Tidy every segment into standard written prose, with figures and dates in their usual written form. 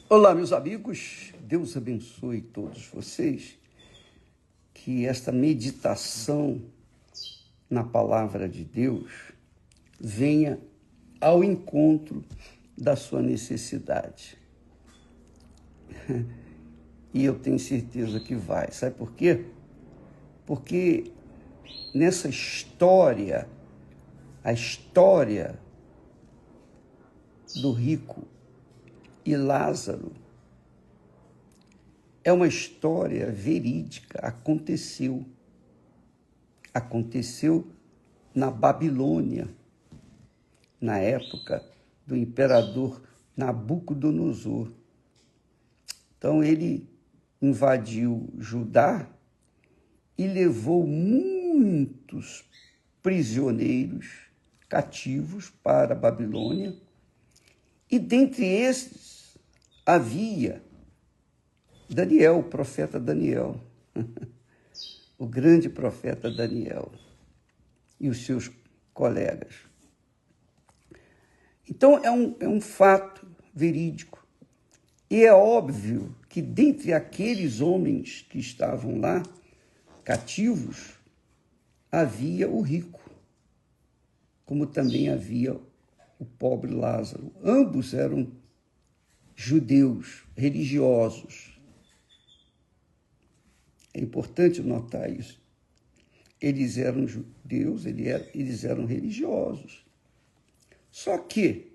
Olá, meus amigos, Deus abençoe todos vocês, que esta meditação na palavra de Deus venha ao encontro da sua necessidade. E eu tenho certeza que vai. Sabe por quê? Porque nessa história, a história do rico e Lázaro é uma história verídica, aconteceu na Babilônia, na época do imperador Nabucodonosor. Então ele invadiu Judá e levou muitos prisioneiros cativos para a Babilônia, e dentre esses havia Daniel, o profeta Daniel, o grande profeta Daniel e os seus colegas. Então é um fato verídico. E é óbvio que dentre aqueles homens que estavam lá, cativos, havia o rico, como também havia o pobre Lázaro. Ambos eram judeus, religiosos. É importante notar isso. Eles eram judeus, eles eram religiosos. Só que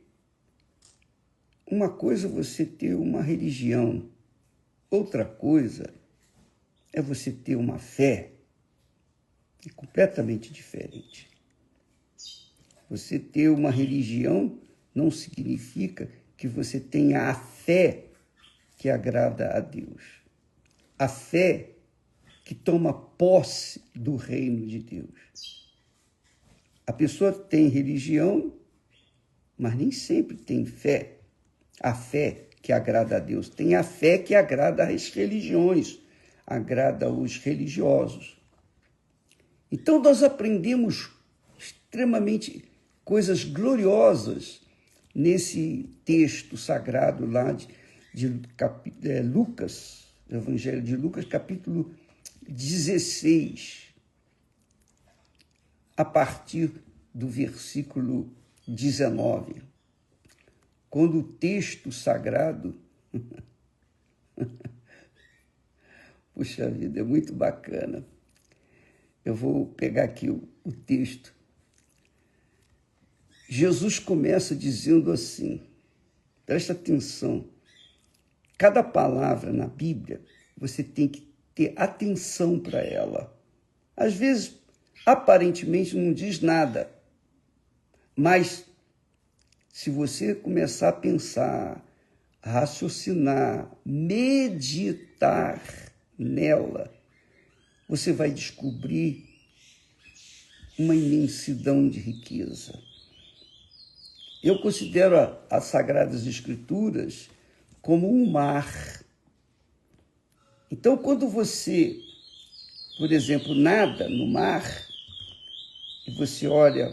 uma coisa é você ter uma religião, outra coisa é você ter uma fé completamente diferente. Você ter uma religião não significa que você tenha a fé que agrada a Deus. A fé que toma posse do reino de Deus. A pessoa tem religião, mas nem sempre tem fé. A fé que agrada a Deus. Tem a fé que agrada as religiões, agrada os religiosos. Então nós aprendemos extremamente coisas gloriosas nesse texto sagrado lá de Lucas, Evangelho de Lucas, capítulo 16, a partir do versículo 19, quando o texto sagrado, puxa vida, é muito bacana. Eu vou pegar aqui o texto. Jesus começa dizendo assim, presta atenção, cada palavra na Bíblia, você tem que ter atenção para ela. Às vezes, aparentemente, não diz nada, mas se você começar a pensar, raciocinar, meditar nela, você vai descobrir uma imensidão de riqueza. Eu considero as Sagradas Escrituras como um mar. Então, quando você, por exemplo, nada no mar, e você olha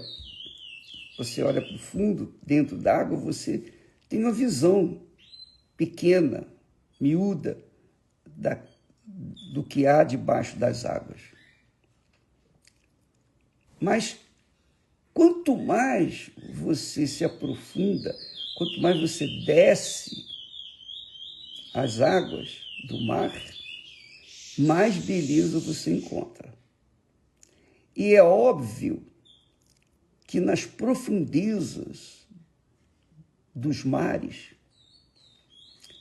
para o fundo, dentro d'água, você tem uma visão pequena, miúda, do que há debaixo das águas. Mas quanto mais você se aprofunda, quanto mais você desce as águas do mar, mais beleza você encontra. E é óbvio que nas profundezas dos mares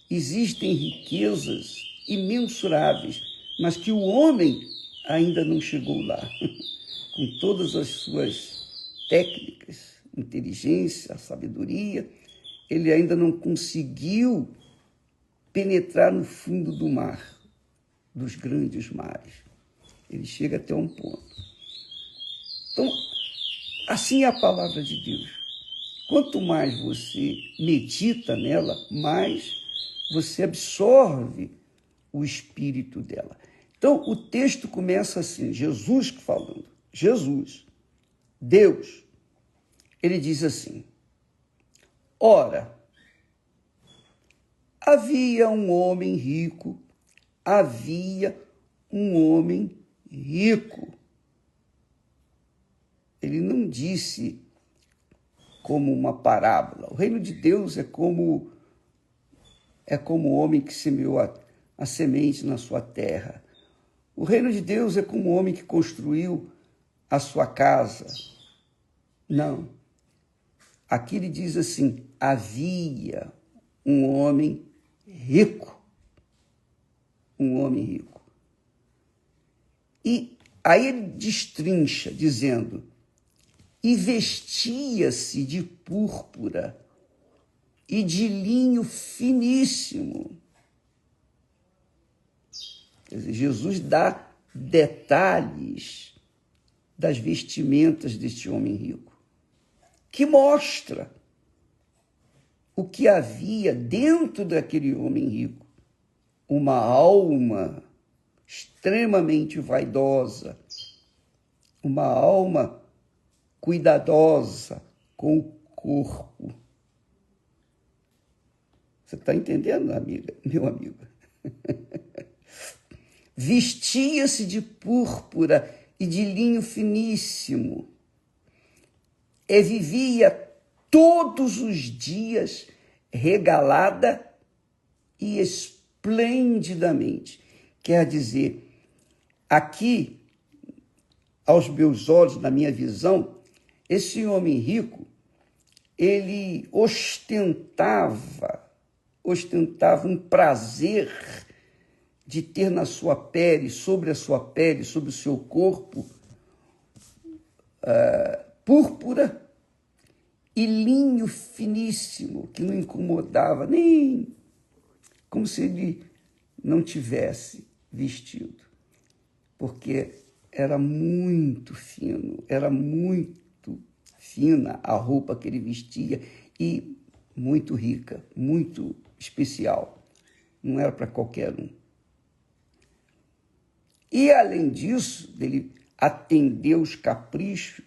existem riquezas imensuráveis, mas que o homem ainda não chegou lá, com todas as suas técnicas, inteligência, sabedoria, ele ainda não conseguiu penetrar no fundo do mar, dos grandes mares. Ele chega até um ponto. Então, assim é a palavra de Deus. Quanto mais você medita nela, mais você absorve o espírito dela. Então, o texto começa assim, Jesus falando. Jesus, Deus, ele diz assim, ora, Havia um homem rico, havia um homem rico. Ele não disse como uma parábola. O reino de Deus é como o homem que semeou a semente na sua terra. O reino de Deus é como o homem que construiu a sua casa. Não. Aqui ele diz assim: havia um homem rico. Um homem rico. E aí ele destrincha, dizendo: e vestia-se de púrpura e de linho finíssimo. Quer dizer, Jesus dá detalhes das vestimentas deste homem rico, que mostra o que havia dentro daquele homem rico. Uma alma extremamente vaidosa, uma alma cuidadosa com o corpo. Você está entendendo, amiga, meu amigo? Vestia-se de púrpura e de linho finíssimo, e vivia todos os dias regalada e esplendidamente. Quer dizer, aqui, aos meus olhos, na minha visão, esse homem rico, ele ostentava um prazer de ter na sua pele, sobre a sua pele, sobre o seu corpo, púrpura e linho finíssimo, que não incomodava nem como se ele não tivesse vestido, porque era muito fino, era muito fina a roupa que ele vestia e muito rica, muito especial. Não era para qualquer um. E, além disso, ele atendeu os caprichos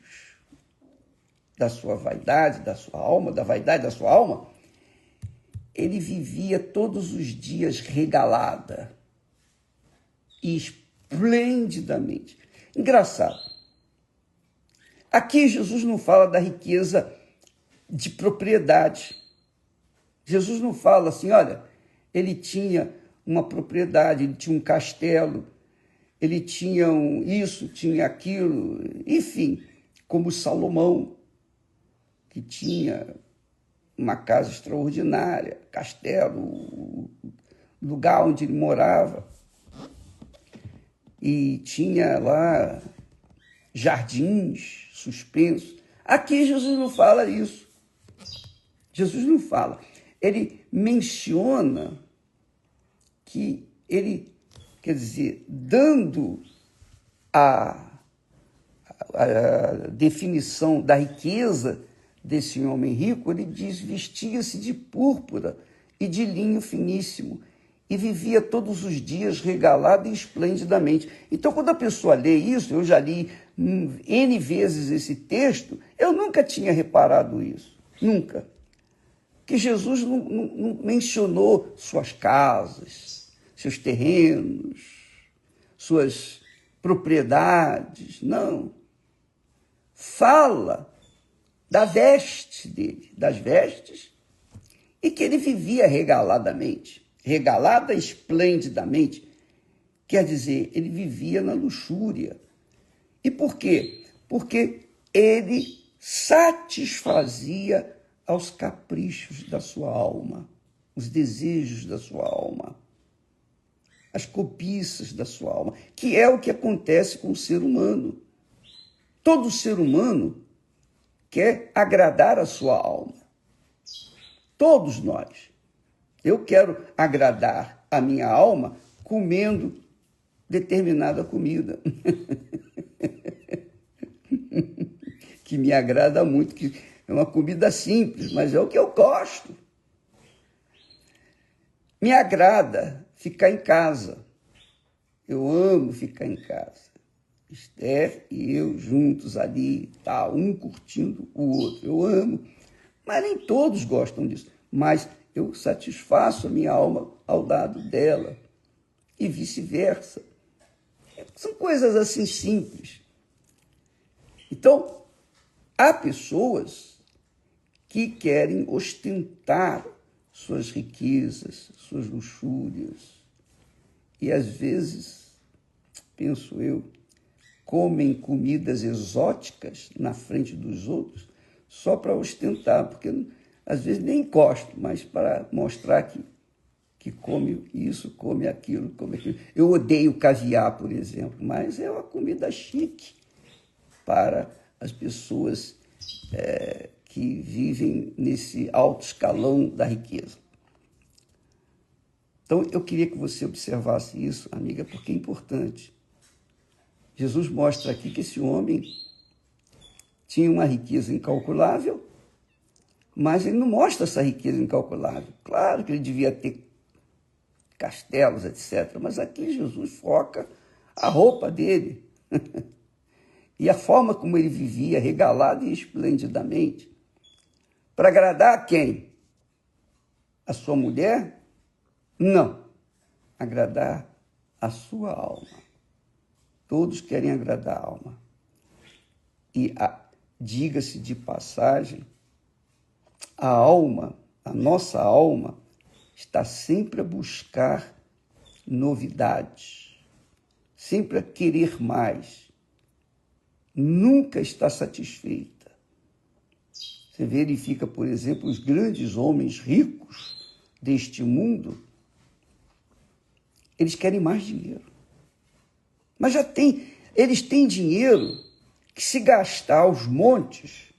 da sua vaidade, da sua alma, da vaidade da sua alma, ele vivia todos os dias regalada e esplendidamente. Engraçado. Aqui Jesus não fala da riqueza de propriedade. Jesus não fala assim, olha, ele tinha uma propriedade, ele tinha um castelo, ele tinha isso, tinha aquilo, enfim, como Salomão, que tinha uma casa extraordinária, castelo, lugar onde ele morava, e tinha lá jardins suspensos. Aqui Jesus não fala isso. Jesus não fala. Ele menciona que ele, quer dizer, dando a definição da riqueza desse homem rico, ele diz: vestia-se de púrpura e de linho finíssimo e vivia todos os dias regalado e esplendidamente. Então, quando a pessoa lê isso, eu já li N vezes esse texto, eu nunca tinha reparado isso, nunca. Que Jesus não mencionou suas casas, seus terrenos, suas propriedades, não. Fala da veste dele, das vestes, e que ele vivia regaladamente, regalada esplendidamente, quer dizer, ele vivia na luxúria. E por quê? Porque ele satisfazia aos caprichos da sua alma, os desejos da sua alma, as cobiças da sua alma, que é o que acontece com o ser humano. Todo ser humano quer agradar a sua alma. Todos nós. Eu quero agradar a minha alma comendo determinada comida. Que me agrada muito, que é uma comida simples, mas é o que eu gosto. Me agrada ficar em casa. Eu amo ficar em casa. Esther e eu juntos ali, tá, um curtindo o outro. Eu amo. Mas nem todos gostam disso. Mas eu satisfaço a minha alma ao lado dela, e vice-versa. São coisas assim simples. Então, há pessoas que querem ostentar suas riquezas, suas luxúrias, e às vezes, penso eu, comem comidas exóticas na frente dos outros só para ostentar, porque às vezes nem encosto, mas para mostrar que come isso, come aquilo, come aquilo. Eu odeio caviar, por exemplo, mas é uma comida chique para as pessoas que vivem nesse alto escalão da riqueza. Então, eu queria que você observasse isso, amiga, porque é importante. Jesus mostra aqui que esse homem tinha uma riqueza incalculável, mas ele não mostra essa riqueza incalculável. Claro que ele devia ter castelos, etc., mas aqui Jesus foca a roupa dele e a forma como ele vivia, regalado e esplendidamente. Para agradar a quem? A sua mulher? Não. Agradar a sua alma. Todos querem agradar a alma. E diga-se de passagem, a alma, a nossa alma, está sempre a buscar novidades, sempre a querer mais. Nunca está satisfeita. Você verifica, por exemplo, os grandes homens ricos deste mundo, eles querem mais dinheiro. Mas eles têm dinheiro que, se gastar aos montes,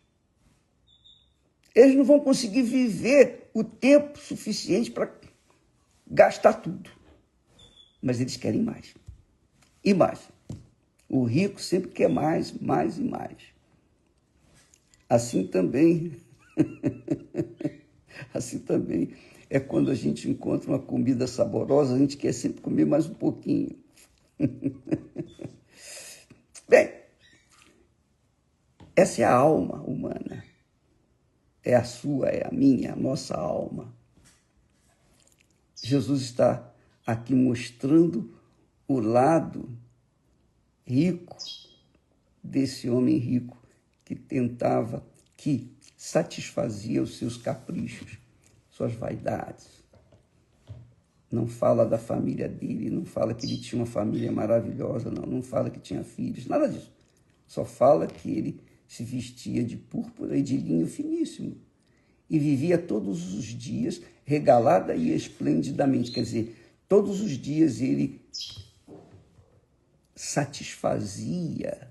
eles não vão conseguir viver o tempo suficiente para gastar tudo. Mas eles querem mais. E mais. O rico sempre quer mais, mais e mais. Assim também, assim também é quando a gente encontra uma comida saborosa, a gente quer sempre comer mais um pouquinho. Bem, essa é a alma humana. É a sua, é a minha, a nossa alma. Jesus está aqui mostrando o lado rico desse homem rico que satisfazia os seus caprichos, suas vaidades. Não fala da família dele, não fala que ele tinha uma família maravilhosa, não fala que tinha filhos, nada disso. Só fala que ele se vestia de púrpura e de linho finíssimo e vivia todos os dias regalada e esplendidamente. Quer dizer, todos os dias ele satisfazia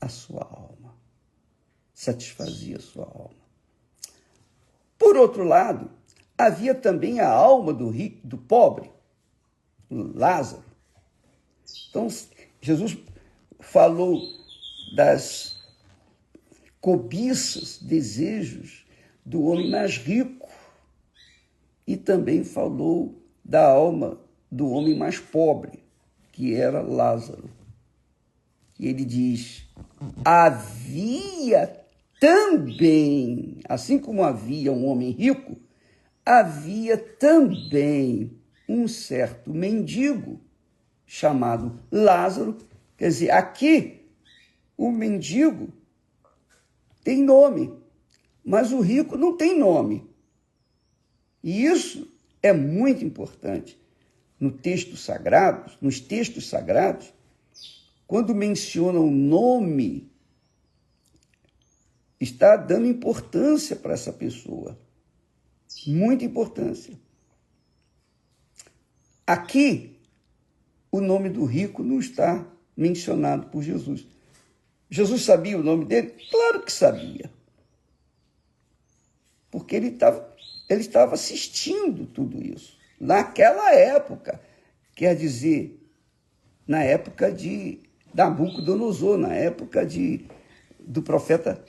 a sua alma. Satisfazia a sua alma. Por outro lado, havia também a alma do rico, do pobre, Lázaro. Então, Jesus falou das cobiças, desejos do homem mais rico e também falou da alma do homem mais pobre, que era Lázaro. E ele diz: havia também, assim como havia um homem rico, havia também um certo mendigo chamado Lázaro. Quer dizer, aqui o mendigo tem nome, mas o rico não tem nome. E isso é muito importante. Nos textos sagrados, quando menciona o nome, está dando importância para essa pessoa. Muita importância. Aqui, o nome do rico não está mencionado por Jesus. Jesus sabia o nome dele? Claro que sabia. Porque ele estava assistindo tudo isso. Naquela época, quer dizer, na época de Nabucodonosor, na época do profeta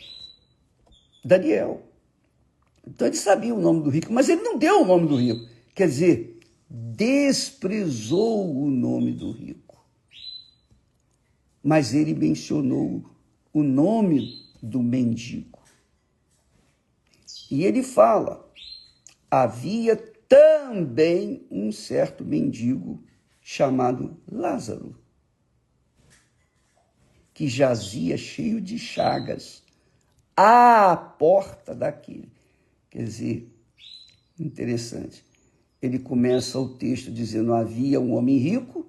Daniel. Então ele sabia o nome do rico, mas ele não deu o nome do rico. Quer dizer, desprezou o nome do rico. Mas ele mencionou o nome do mendigo. E ele fala havia também um certo mendigo chamado Lázaro, que jazia cheio de chagas à porta daquele. Quer dizer, interessante. Ele começa o texto dizendo: havia um homem rico,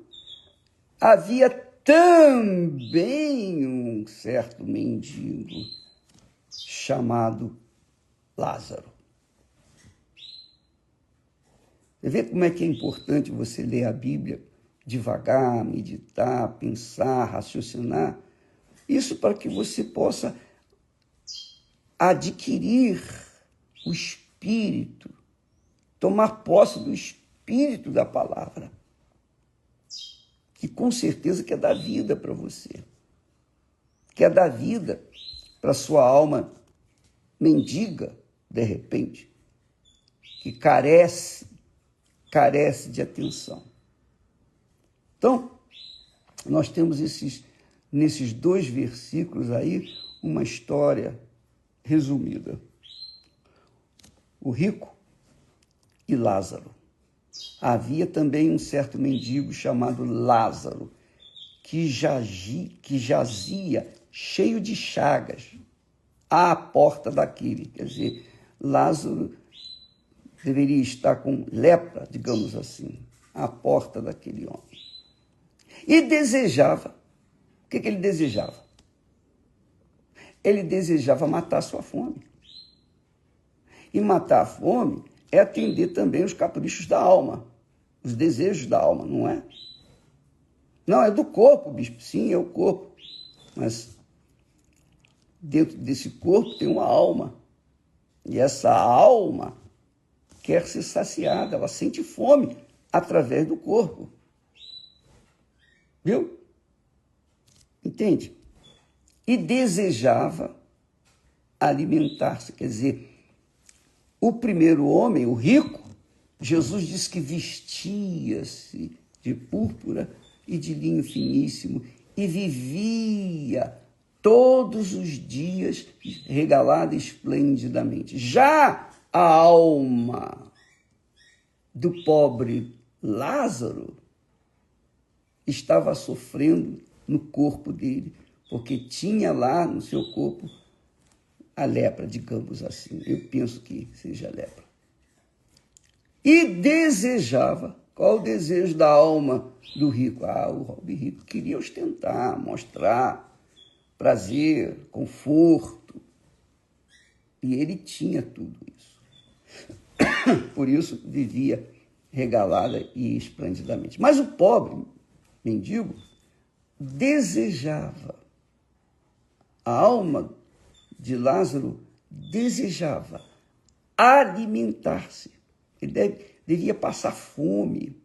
havia também um certo mendigo chamado Lázaro. Você vê como é que é importante você ler a Bíblia devagar, meditar, pensar, raciocinar. Isso para que você possa adquirir o Espírito, tomar posse do Espírito da palavra, que com certeza quer dar vida para você, quer dar vida para sua alma mendiga, de repente, que carece de atenção. Então, nós temos nesses 2 versículos aí uma história resumida. O rico e Lázaro. Havia também um certo mendigo chamado Lázaro, que jazia cheio de chagas à porta daquele. Quer dizer, Lázaro deveria estar com lepra, digamos assim, à porta daquele homem. E desejava. O que ele desejava? Ele desejava matar a sua fome. E matar a fome é atender também os caprichos da alma, os desejos da alma, não é? Não, é do corpo, bispo. Sim, é o corpo. Mas dentro desse corpo tem uma alma. E essa alma quer ser saciada, ela sente fome através do corpo. Viu? Entende? E desejava alimentar-se. Quer dizer, o primeiro homem, o rico, Jesus disse que vestia-se de púrpura e de linho finíssimo e vivia todos os dias regalado esplendidamente. Já a alma do pobre Lázaro estava sofrendo no corpo dele, porque tinha lá no seu corpo a lepra, digamos assim. Eu penso que seja lepra. E desejava. Qual o desejo da alma do rico? O rico queria ostentar, mostrar prazer, conforto. E ele tinha tudo isso. Por isso vivia regalada e esplendidamente. Mas o pobre mendigo desejava. A alma de Lázaro desejava alimentar-se. Ele devia passar fome.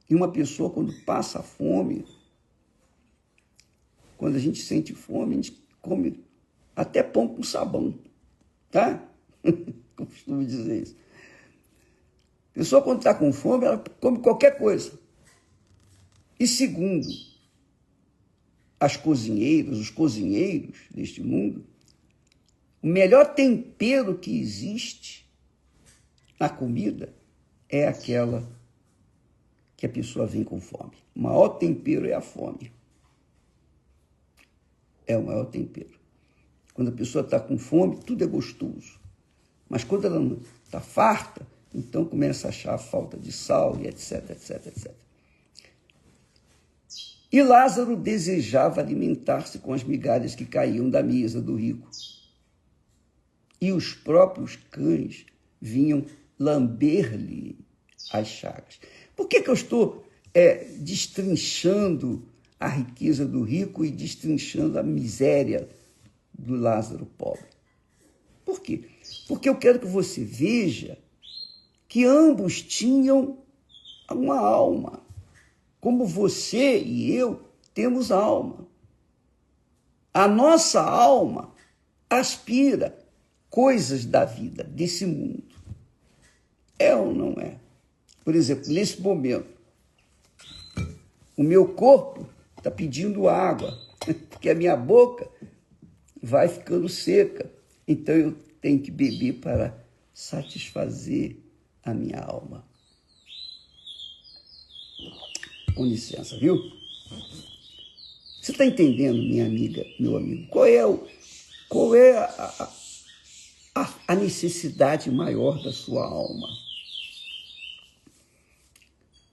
E uma pessoa, quando passa fome, quando a gente sente fome, a gente come até pão com sabão, tá? Eu costumo dizer isso. A pessoa, quando está com fome, ela come qualquer coisa. E segundo as cozinheiras, os cozinheiros deste mundo, o melhor tempero que existe na comida é aquela que a pessoa vem com fome. O maior tempero é a fome. É o maior tempero. Quando a pessoa está com fome, tudo é gostoso. Mas quando ela não está farta, então começa a achar a falta de sal e etc, etc, etc. E Lázaro desejava alimentar-se com as migalhas que caíam da mesa do rico. E os próprios cães vinham lamber-lhe as chagas. Por que eu estou destrinchando a riqueza do rico e destrinchando a miséria do Lázaro pobre? Por quê? Porque eu quero que você veja que ambos tinham uma alma. Como você e eu temos alma. A nossa alma aspira coisas da vida, desse mundo. É ou não é? Por exemplo, nesse momento, o meu corpo está pedindo água, porque a minha boca vai ficando seca. Então eu tenho que beber para satisfazer a minha alma. Com licença, viu? Você está entendendo, minha amiga, meu amigo? Qual é a necessidade maior da sua alma?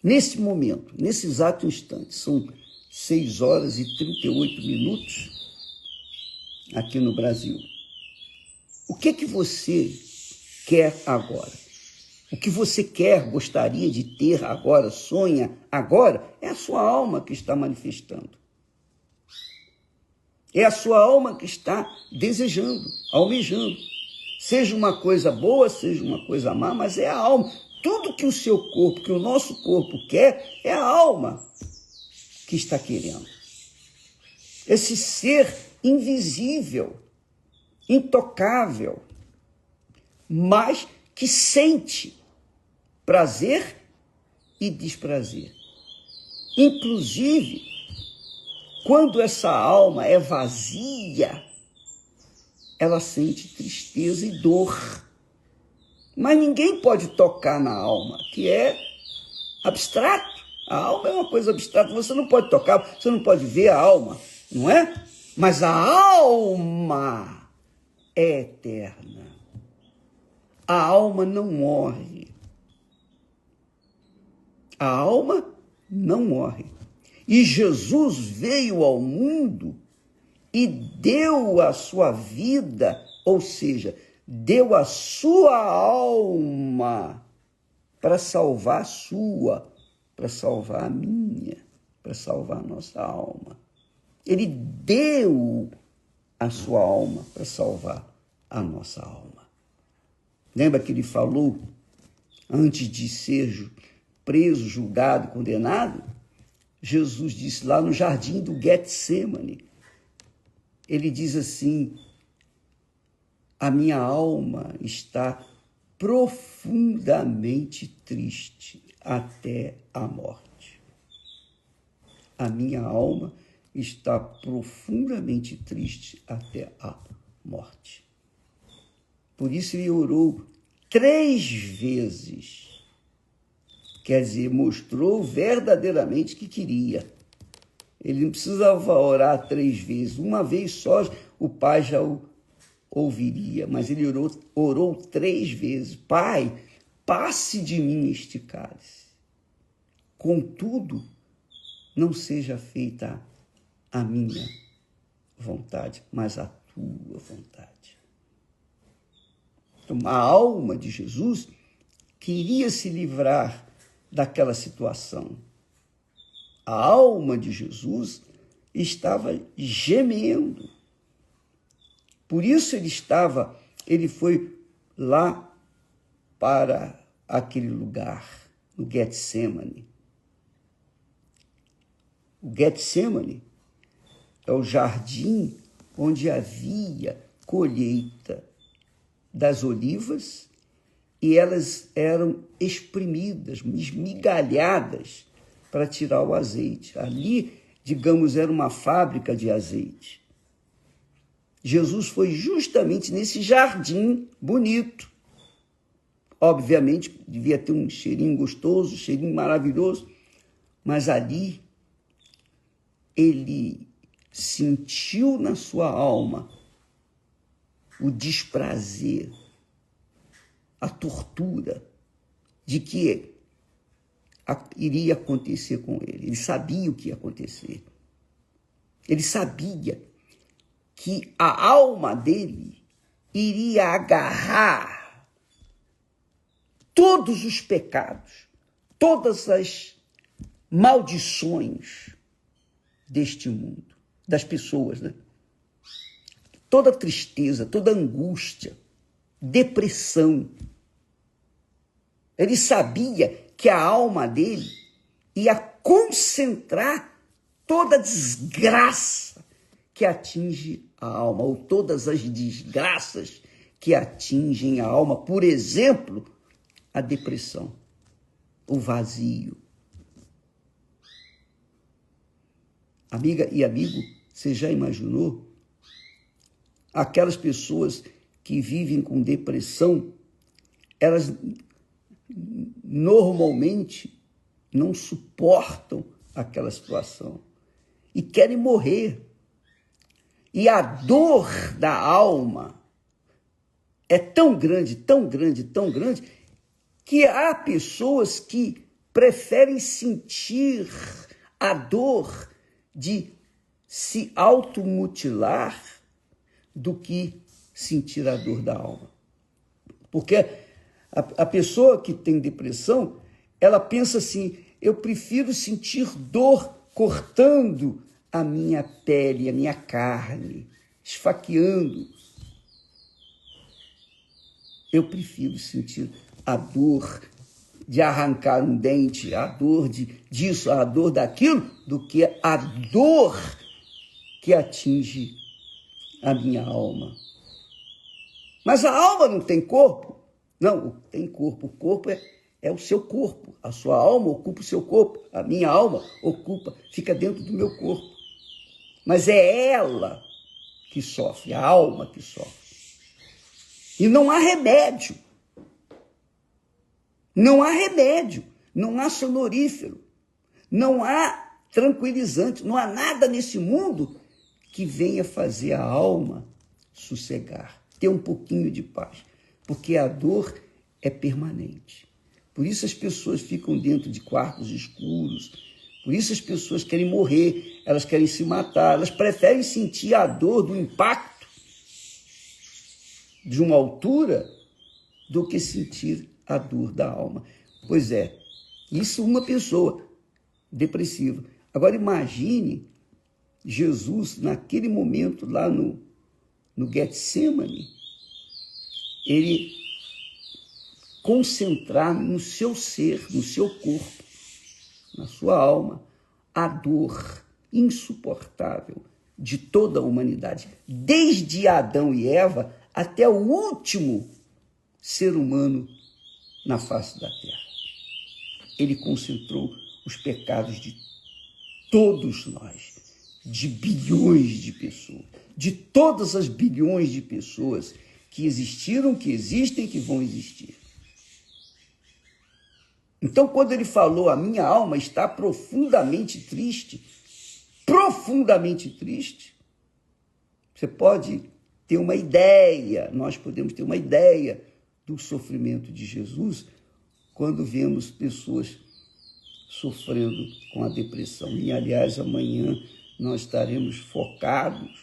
Nesse momento, nesse exato instante, são 6 horas e 38 minutos aqui no Brasil. O que você quer agora? O que você quer, gostaria de ter agora, sonha agora, é a sua alma que está manifestando. É a sua alma que está desejando, almejando. Seja uma coisa boa, seja uma coisa má, mas é a alma. Tudo que o seu corpo, que o nosso corpo quer, é a alma que está querendo. Esse ser invisível, intocável, mas que sente prazer e desprazer. Inclusive, quando essa alma é vazia, ela sente tristeza e dor. Mas ninguém pode tocar na alma, que é abstrato. A alma é uma coisa abstrata, você não pode tocar, você não pode ver a alma, não é? Mas a alma é eterna. A alma não morre. A alma não morre. E Jesus veio ao mundo e deu a sua vida, ou seja, deu a sua alma para salvar a sua, para salvar a minha, para salvar a nossa alma. Ele deu a sua alma para salvar a nossa alma. Lembra que ele falou, antes de ser preso, julgado, condenado? Jesus disse lá no jardim do Getsemane, ele diz assim: a minha alma está profundamente triste até a morte. A minha alma está profundamente triste até a morte. Por isso ele orou 3 vezes. Quer dizer, mostrou verdadeiramente que queria. Ele não precisava orar 3 vezes. Uma vez só o Pai já o ouviria, mas ele orou 3 vezes. Pai, passe de mim este cálice. Contudo, não seja feita a minha vontade, mas a tua vontade. Então, a alma de Jesus queria se livrar daquela situação. A alma de Jesus estava gemendo. Por isso ele foi lá para aquele lugar, no Getsemane. O Getsemane é o jardim onde havia colheita das olivas e elas eram espremidas, esmigalhadas para tirar o azeite. Ali, digamos, era uma fábrica de azeite. Jesus foi justamente nesse jardim bonito. Obviamente, devia ter um cheirinho gostoso, um cheirinho maravilhoso, mas ali ele sentiu na sua alma o desprazer, a tortura de que iria acontecer com ele. Ele sabia o que ia acontecer. Ele sabia que a alma dele iria agarrar todos os pecados, todas as maldições deste mundo, das pessoas, né? Toda tristeza, toda angústia, depressão. Ele sabia que a alma dele ia concentrar toda a desgraça que atinge a alma, ou todas as desgraças que atingem a alma. Por exemplo, a depressão, o vazio. Amiga e amigo, você já imaginou? Aquelas pessoas que vivem com depressão, elas normalmente não suportam aquela situação e querem morrer. E a dor da alma é tão grande, tão grande, tão grande, que há pessoas que preferem sentir a dor de se automutilar do que sentir a dor da alma. Porque a pessoa que tem depressão, ela pensa assim, eu prefiro sentir dor cortando a minha pele, a minha carne, esfaqueando. Eu prefiro sentir a dor de arrancar um dente, a dor disso, a dor daquilo, do que a dor que atinge a minha alma. Mas a alma não tem corpo? Não, tem corpo. O corpo é o seu corpo. A sua alma ocupa o seu corpo. A minha alma fica dentro do meu corpo. Mas é ela que sofre, a alma que sofre. E não há remédio. Não há remédio, não há sonorífero, não há tranquilizante, não há nada nesse mundo que venha fazer a alma sossegar, ter um pouquinho de paz, porque a dor é permanente. Por isso as pessoas ficam dentro de quartos escuros, por isso as pessoas querem morrer, elas querem se matar, elas preferem sentir a dor do impacto de uma altura do que sentir a dor da alma. Pois é, isso uma pessoa depressiva. Agora imagine Jesus naquele momento lá no Getsemane, ele concentrar no seu ser, no seu corpo, na sua alma, a dor insuportável de toda a humanidade, desde Adão e Eva até o último ser humano na face da terra. Ele concentrou os pecados de todos nós, de bilhões de pessoas, de todas as bilhões de pessoas que existiram, que existem, que vão existir. Então, quando ele falou, a minha alma está profundamente triste, você pode ter uma ideia, nós podemos ter uma ideia do sofrimento de Jesus quando vemos pessoas sofrendo com a depressão. E, aliás, amanhã nós estaremos focados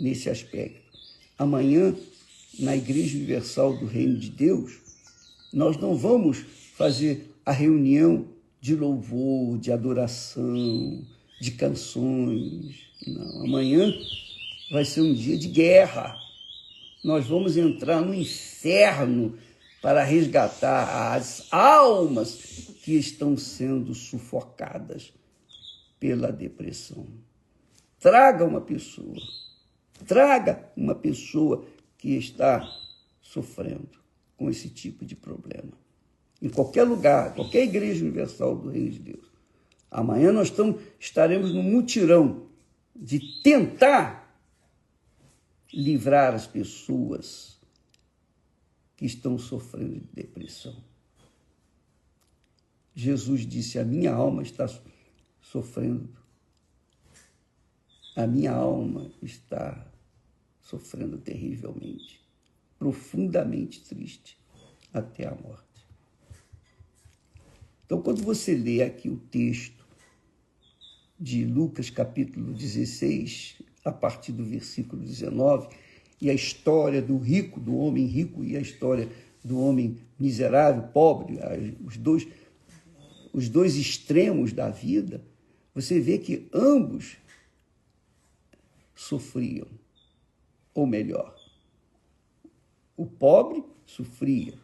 nesse aspecto. Amanhã, na Igreja Universal do Reino de Deus, nós não vamos fazer a reunião de louvor, de adoração, de canções. Não, amanhã vai ser um dia de guerra. Nós vamos entrar no inferno para resgatar as almas que estão sendo sufocadas pela depressão. Traga uma pessoa que está sofrendo com esse tipo de problema. Em qualquer lugar, qualquer igreja universal do Reino de Deus. Amanhã nós estaremos no mutirão de tentar livrar as pessoas que estão sofrendo de depressão. Jesus disse, a minha alma está sofrendo. A minha alma está sofrendo terrivelmente, profundamente triste, até a morte. Então, quando você lê aqui o texto de Lucas, capítulo 16, a partir do versículo 19, e a história do rico, do homem rico, e a história do homem miserável, pobre, os dois extremos da vida, você vê que ambos sofriam, ou melhor, o pobre sofria,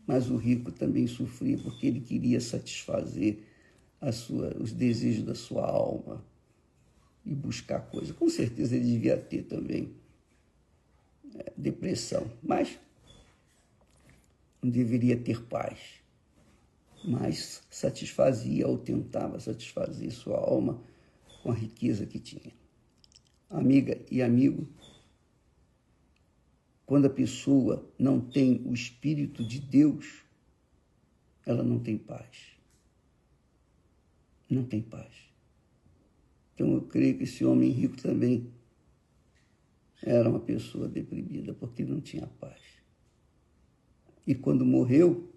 mas o rico também sofria, porque ele queria satisfazer os desejos da sua alma e buscar coisa. Com certeza ele devia ter também depressão, mas não deveria ter paz. Mas satisfazia ou tentava satisfazer sua alma com a riqueza que tinha. Amiga e amigo, quando a pessoa não tem o Espírito de Deus, ela não tem paz. Não tem paz. Então eu creio que esse homem rico também era uma pessoa deprimida, porque não tinha paz. E quando morreu,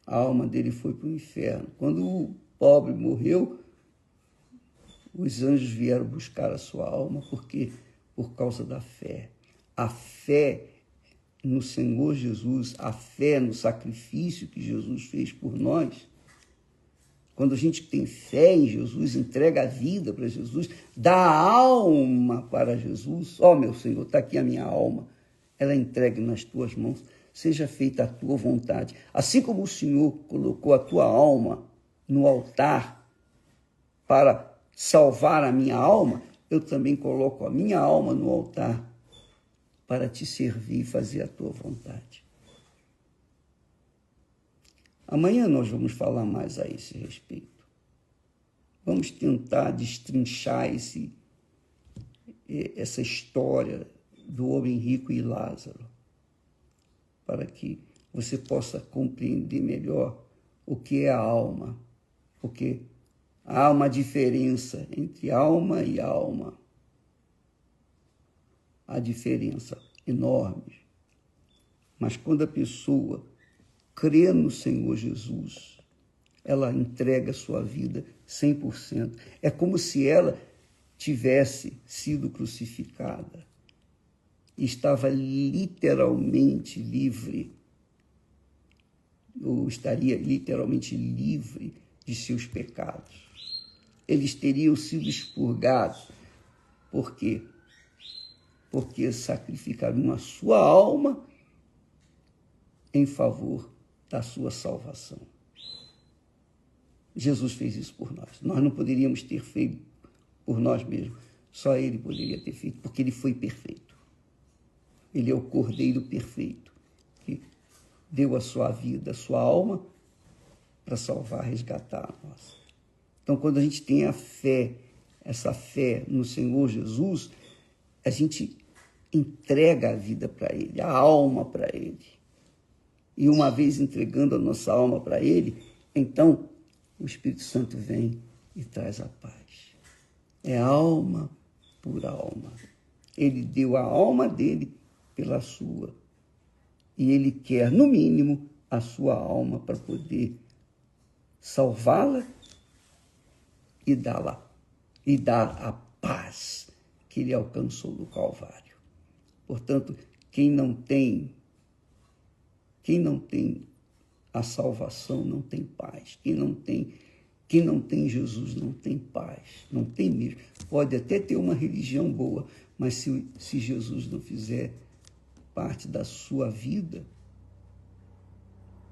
a alma dele foi para o inferno. Quando o pobre morreu, os anjos vieram buscar a sua alma, porque por causa da fé. A fé no Senhor Jesus, a fé no sacrifício que Jesus fez por nós. Quando a gente tem fé em Jesus, entrega a vida para Jesus, dá a alma para Jesus. Ó, meu Senhor, está aqui a minha alma. Ela é entregue nas tuas mãos. Seja feita a tua vontade. Assim como o Senhor colocou a tua alma no altar para salvar a minha alma, eu também coloco a minha alma no altar para te servir e fazer a tua vontade. Amanhã nós vamos falar mais a esse respeito. Vamos tentar destrinchar essa história do homem rico e Lázaro, para que você possa compreender melhor o que é a alma, porque há uma diferença entre alma e alma. Há diferença enorme. Mas quando a pessoa crê no Senhor Jesus, ela entrega a sua vida 100%. É como se ela tivesse sido crucificada e estava literalmente livre, ou estaria literalmente livre de seus pecados. Eles teriam sido expurgados. Por quê? Porque sacrificaram a sua alma em favor da sua salvação. Jesus fez isso por nós. Nós não poderíamos ter feito por nós mesmos. Só Ele poderia ter feito, porque Ele foi perfeito. Ele é o Cordeiro perfeito, que deu a sua vida, a sua alma, para salvar, resgatar a nossa. Então, quando a gente tem a fé, essa fé no Senhor Jesus, a gente entrega a vida para Ele, a alma para Ele. E uma vez entregando a nossa alma para Ele, então o Espírito Santo vem e traz a paz. É alma por alma. Ele deu a alma dele pela sua. E Ele quer, no mínimo, a sua alma para poder salvá-la e dá-la, e dar a paz que Ele alcançou no Calvário. Portanto, quem não tem a salvação não tem paz. Quem não tem Jesus não tem paz. Não tem mesmo. Pode até ter uma religião boa, mas se Jesus não fizer parte da sua vida,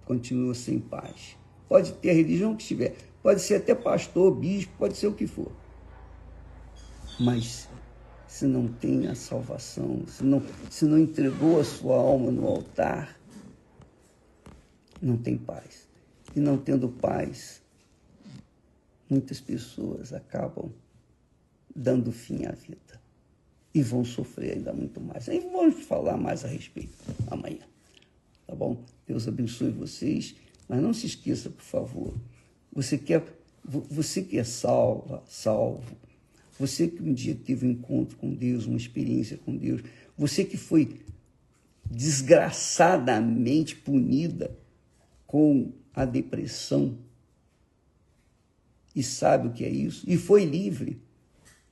continua sem paz. Pode ter a religião que estiver. Pode ser até pastor, bispo, pode ser o que for. Mas se não tem a salvação, se não entregou a sua alma no altar, não tem paz. E não tendo paz, muitas pessoas acabam dando fim à vida. E vão sofrer ainda muito mais. Aí vamos falar mais a respeito amanhã. Tá bom? Deus abençoe vocês. Mas não se esqueça, por favor. Você que é salvo. Você que um dia teve um encontro com Deus, uma experiência com Deus. Você que foi desgraçadamente punida com a depressão e sabe o que é isso, e foi livre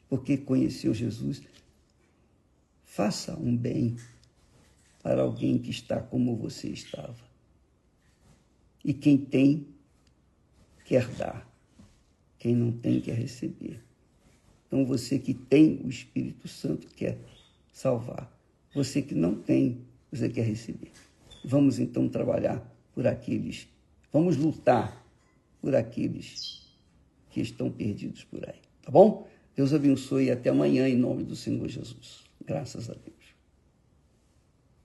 porque conheceu Jesus. Faça um bem para alguém que está como você estava. E quem tem, quer dar. Quem não tem, quer receber. Então, você que tem o Espírito Santo quer salvar. Você que não tem, você quer receber. Vamos, então, trabalhar por aqueles, vamos lutar por aqueles que estão perdidos por aí. Tá bom? Deus abençoe e até amanhã, em nome do Senhor Jesus. Graças a Deus.